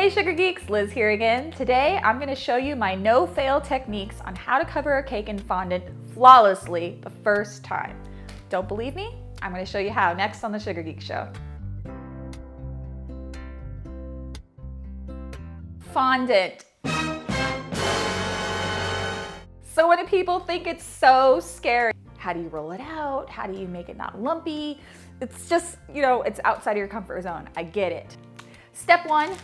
Hey Sugar Geeks, Liz here again. Today I'm going to show you my no-fail techniques on how to cover a cake in fondant flawlessly the first time. Don't believe me? I'm going to show you how next on the Sugar Geek Show. Fondant. So many people think it's so scary. How do you roll it out? How do you make it not lumpy? It's just, it's outside of your comfort zone. I get it. Step one,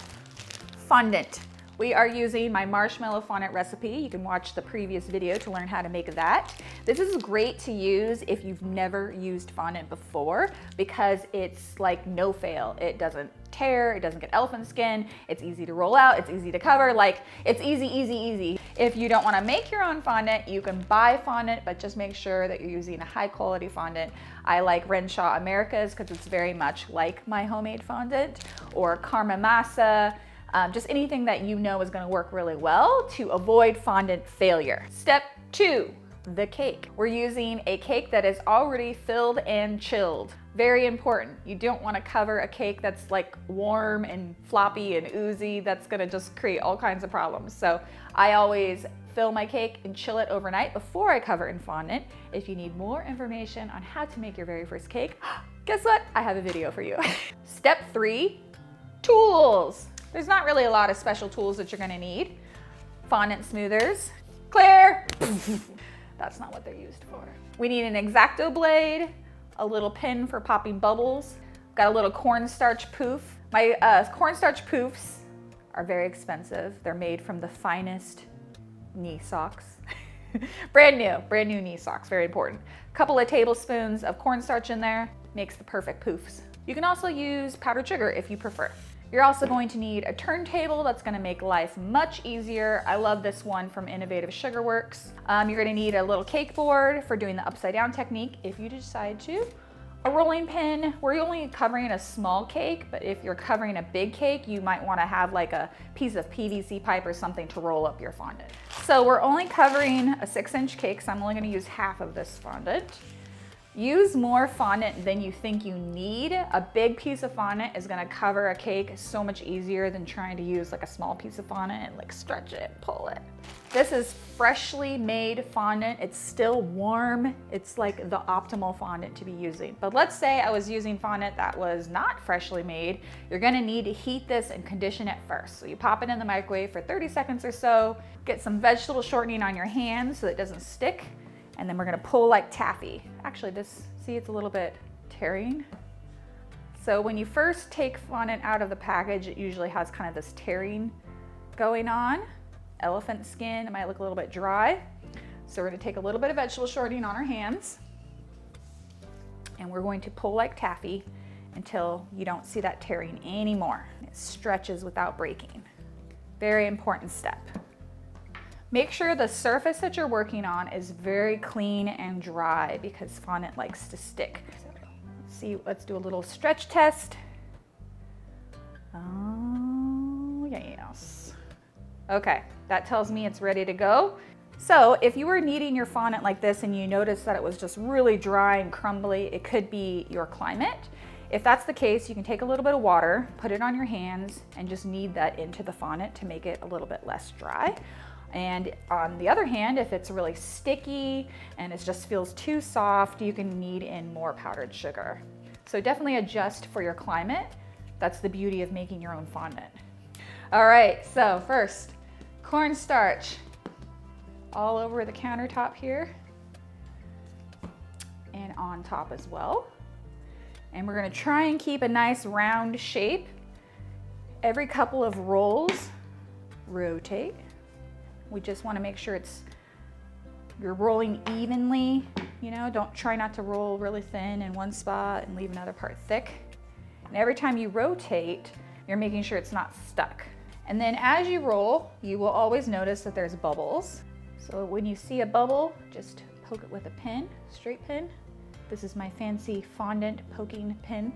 fondant. We are using my marshmallow fondant recipe. You can watch the previous video to learn how to make that. This is great to use if you've never used fondant before because it's like no fail. It doesn't tear, it doesn't get elephant skin, it's easy to roll out, it's easy to cover, like it's easy, easy, easy. If you don't want to make your own fondant, you can buy fondant, but just make sure that you're using a high quality fondant. I like Renshaw America's because it's very much like my homemade fondant, or Karma Masa. Just anything that you know is going to work really well to avoid fondant failure. Step two, the cake. We're using a cake that is already filled and chilled. Very important. You don't want to cover a cake that's like warm and floppy and oozy. That's going to just create all kinds of problems. So I always fill my cake and chill it overnight before I cover in fondant. If you need more information on how to make your very first cake, guess what? I have a video for you. Step three, tools. There's not really a lot of special tools that you're gonna need. Fondant smoothers, clear. That's not what they're used for. We need an X-Acto blade, a little pin for popping bubbles, got a little cornstarch poof. My cornstarch poofs are very expensive. They're made from the finest knee socks. brand new knee socks, very important. A couple of tablespoons of cornstarch in there, makes the perfect poofs. You can also use powdered sugar if you prefer. You're also going to need a turntable that's going to make life much easier. I love this one from Innovative Sugar Works. You're going to need a little cake board for doing the upside down technique if you decide to. A rolling pin. We're only covering a small cake, but if you're covering a big cake, you might want to have like a piece of PVC pipe or something to roll up your fondant. So we're only covering a 6-inch cake, so I'm only going to use half of this fondant. Use more fondant than you think you need. A big piece of fondant is gonna cover a cake so much easier than trying to use like a small piece of fondant and like stretch it, pull it. This is freshly made fondant. It's still warm. It's like the optimal fondant to be using. But let's say I was using fondant that was not freshly made. You're gonna need to heat this and condition it first. So you pop it in the microwave for 30 seconds or so, get some vegetable shortening on your hands so it doesn't stick. And then we're gonna pull like taffy. Actually, see, it's a little bit tearing. So when you first take fondant out of the package, it usually has kind of this tearing going on. Elephant skin, it might look a little bit dry. So we're gonna take a little bit of vegetable shortening on our hands, and we're going to pull like taffy until you don't see that tearing anymore. It stretches without breaking. Very important step. Make sure the surface that you're working on is very clean and dry because fondant likes to stick. So let's do a little stretch test. Oh, yes. Okay, that tells me it's ready to go. So if you were kneading your fondant like this and you notice that it was just really dry and crumbly, it could be your climate. If that's the case, you can take a little bit of water, put it on your hands, and just knead that into the fondant to make it a little bit less dry. And on the other hand, if it's really sticky and it just feels too soft, you can knead in more powdered sugar. So definitely adjust for your climate. That's the beauty of making your own fondant. All right, so first, cornstarch all over the countertop here and on top as well. And we're gonna try and keep a nice round shape. Every couple of rolls, rotate. We just want to make sure you're rolling evenly, don't try not to roll really thin in one spot and leave another part thick. And every time you rotate, you're making sure it's not stuck. And then as you roll, you will always notice that there's bubbles. So when you see a bubble, just poke it with a pin, straight pin. This is my fancy fondant poking pin.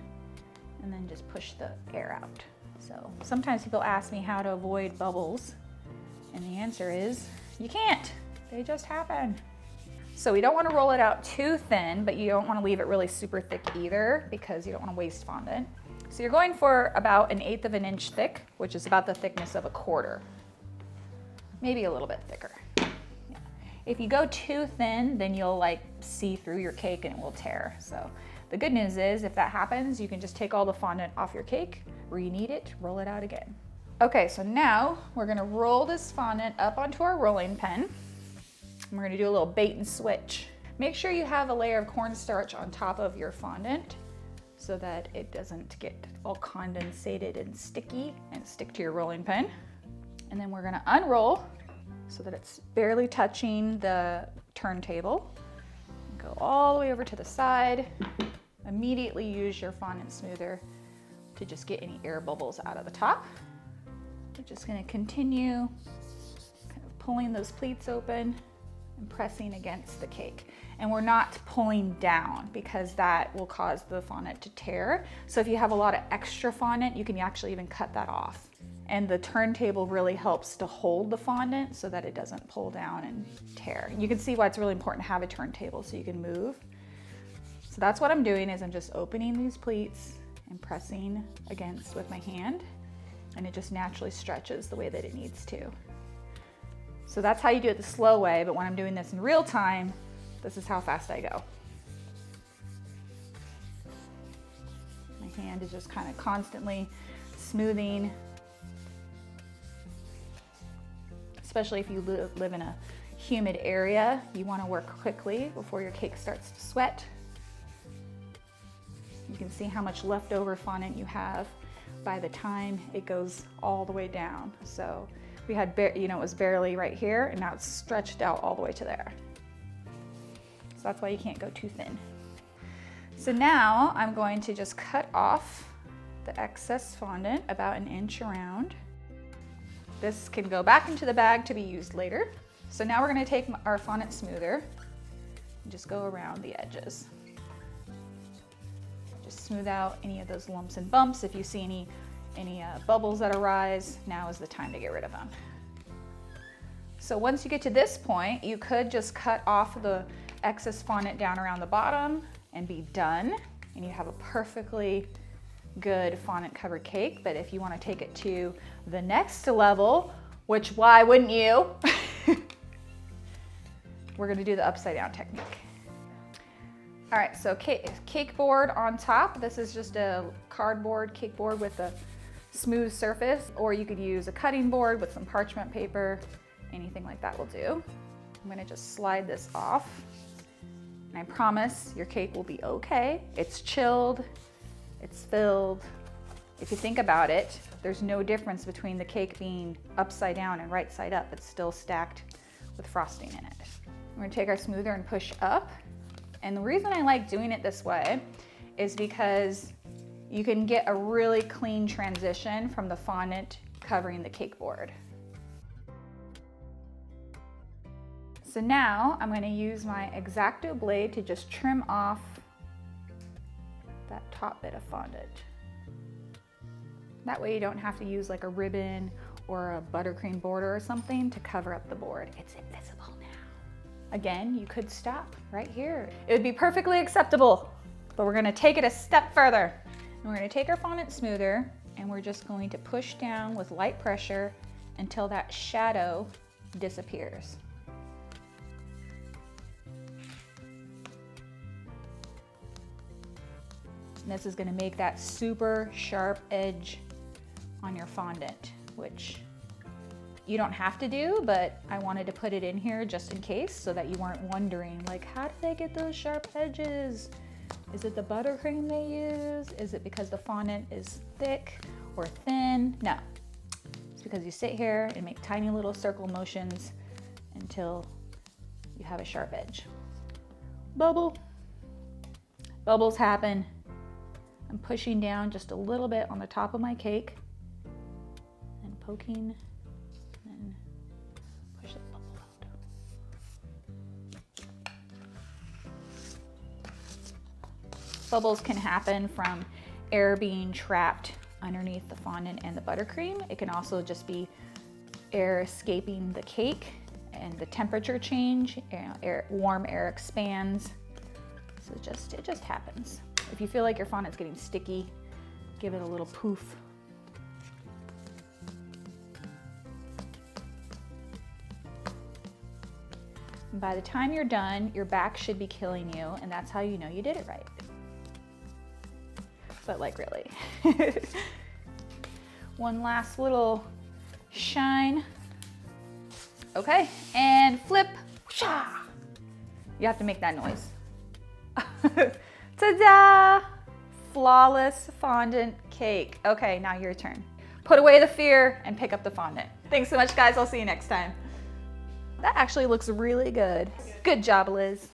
And then just push the air out. So sometimes people ask me how to avoid bubbles. And the answer is, you can't. They just happen. So we don't want to roll it out too thin, but you don't want to leave it really super thick either because you don't want to waste fondant. So you're going for about 1/8 of an inch thick, which is about the thickness of a quarter. Maybe a little bit thicker. Yeah. If you go too thin, then you'll like see through your cake and it will tear. So the good news is if that happens, you can just take all the fondant off your cake, re-knead it, roll it out again. Okay, so now we're gonna roll this fondant up onto our rolling pin. And we're gonna do a little bait and switch. Make sure you have a layer of cornstarch on top of your fondant so that it doesn't get all condensated and sticky and stick to your rolling pin. And then we're gonna unroll so that it's barely touching the turntable. Go all the way over to the side. Immediately use your fondant smoother to just get any air bubbles out of the top. We're just gonna continue kind of pulling those pleats open and pressing against the cake. And we're not pulling down because that will cause the fondant to tear. So if you have a lot of extra fondant, you can actually even cut that off. And the turntable really helps to hold the fondant so that it doesn't pull down and tear. You can see why it's really important to have a turntable so you can move. So that's what I'm doing is I'm just opening these pleats and pressing against with my hand, and it just naturally stretches the way that it needs to. So that's how you do it the slow way, but when I'm doing this in real time, this is how fast I go. My hand is just kind of constantly smoothing, especially if you live in a humid area. You want to work quickly before your cake starts to sweat. You can see how much leftover fondant you have by the time it goes all the way down. So we had, it was barely right here, and now it's stretched out all the way to there. So that's why you can't go too thin. So now I'm going to just cut off the excess fondant about 1 inch around. This can go back into the bag to be used later. So now we're gonna take our fondant smoother and just go around the edges. Just smooth out any of those lumps and bumps. If you see any bubbles that arise, now is the time to get rid of them. So once you get to this point, you could just cut off the excess fondant down around the bottom and be done, and you have a perfectly good fondant covered cake. But if you want to take it to the next level, which why wouldn't you? We're going to do the upside down technique. All right, so cake board on top. This is just a cardboard cake board with a smooth surface, or you could use a cutting board with some parchment paper. Anything like that will do. I'm going to just slide this off, and I promise your cake will be okay. It's chilled, it's filled. If you think about it, there's no difference between the cake being upside down and right side up. It's still stacked with frosting in it. We're gonna take our smoother and push up. And the reason I like doing it this way is because you can get a really clean transition from the fondant covering the cake board. So now I'm going to use my X-Acto blade to just trim off that top bit of fondant. That way you don't have to use like a ribbon or a buttercream border or something to cover up the board. It's invisible now. Again, you could stop right here. It would be perfectly acceptable, but we're going to take it a step further. And we're going to take our fondant smoother and we're just going to push down with light pressure until that shadow disappears. And this is going to make that super sharp edge on your fondant, which you don't have to do, but I wanted to put it in here just in case so that you weren't wondering, like, how did they get those sharp edges? Is it the buttercream they use? Is it because the fondant is thick or thin? No, it's because you sit here and make tiny little circle motions until you have a sharp edge. Bubble. Bubbles happen. I'm pushing down just a little bit on the top of my cake and poking and push that bubble out. Bubbles can happen from air being trapped underneath the fondant and the buttercream. It can also just be air escaping the cake and the temperature change. Warm air expands. So it just happens. If you feel like your fondant's getting sticky, Give it a little poof. And by the time you're done, your back should be killing you, and that's how you know you did it right. But like really. One last little shine. Okay, and flip. You have to make that noise. Ta-da! Flawless fondant cake. Okay, now your turn. Put away the fear and pick up the fondant. Thanks so much, guys. I'll see you next time. That actually looks really good. Good job, Liz.